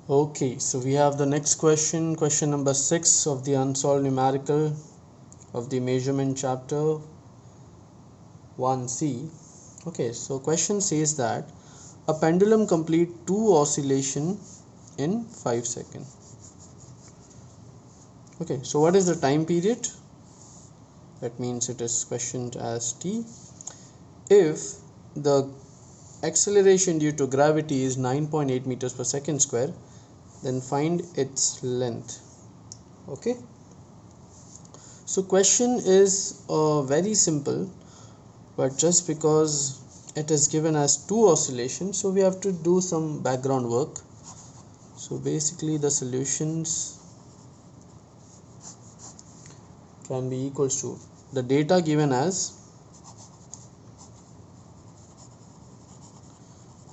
Okay, so we have the next question, question number 6 of the unsolved numerical of the measurement chapter 1C. Okay, so question says that a pendulum complete 2 oscillation in 5 seconds. Okay, so what is the time period? That means it is questioned as t. If the acceleration due to gravity is 9.8 meters per second square, then find its length. Okay, so question is very simple, but just because it is given as 2 oscillations, so we have to do some background work. So basically the solutions can be equals to the data given as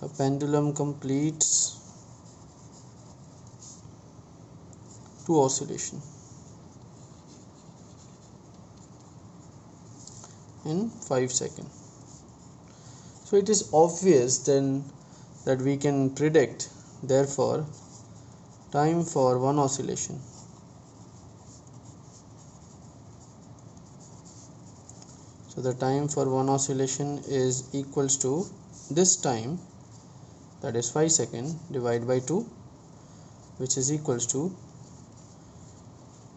a pendulum completes 2 oscillation in 5 seconds. So it is obvious then that we can predict, therefore, time for one oscillation. So the time for one oscillation is equals to this time, that is 5 seconds, divided by 2, which is equals to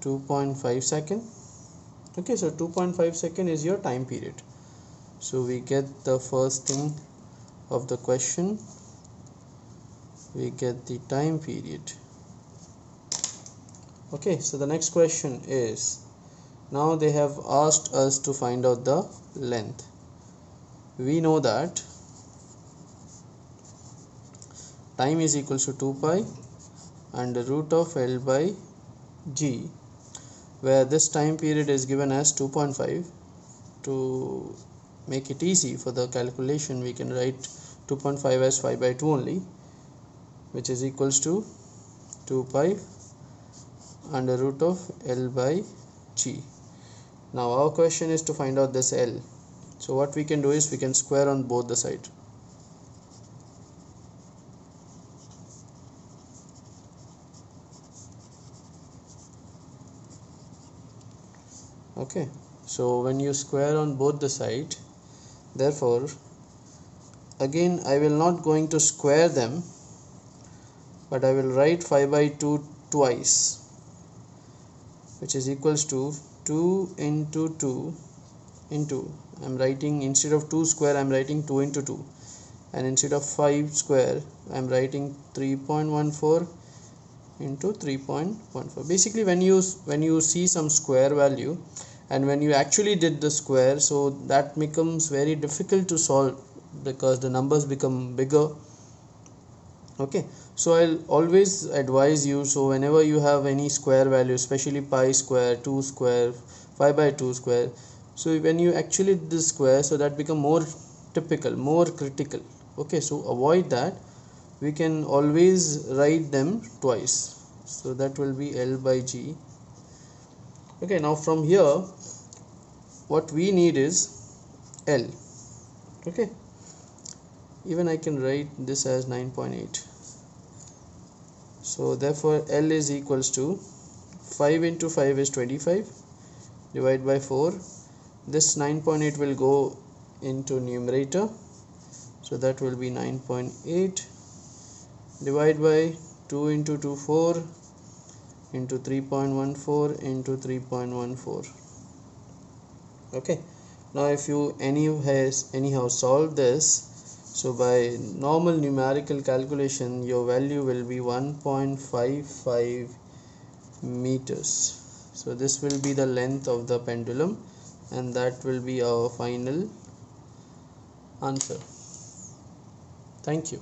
2.5 second. Okay, so 2.5 second is your time period. So we get the first thing of the question, we get the time period. Okay, so the next question is, now they have asked us to find out the length. We know that time is equals to 2 pi and the root of L by G, where this time period is given as 2.5. To make it easy for the calculation, we can write 2.5 as 5 by 2 only, which is equals to 2 pi under root of L by G. Now our question is to find out this L. So what we can do is we can square on both the sides. Okay, so when you square on both the side, therefore again I will not going to square them, but I will write 5 by 2 twice, which is equals to 2 into 2 into, I'm writing, instead of 2 square I'm writing 2 into 2, and instead of 5 square I'm writing 3.14 into 3.14. basically when you see some square value and when you actually did the square, so that becomes very difficult to solve because the numbers become bigger. Okay, so I'll always advise you, so whenever you have any square value, especially pi square, 2 square, 5 by 2 square, so when you actually do the square, so that become more typical, more critical. Okay, so avoid that. We can always write them twice, so that will be L by G. Okay, now from here what we need is L. Okay, even I can write this as 9.8. so therefore L is equals to 5 into 5 is 25, divided by 4. This 9.8 will go into numerator, so that will be 9.8, divided by 2 into 2 4 into 3.14 into 3.14. okay, now if you anyhow solve this, so by normal numerical calculation your value will be 1.55 meters. So this will be the length of the pendulum, and that will be our final answer. Thank you.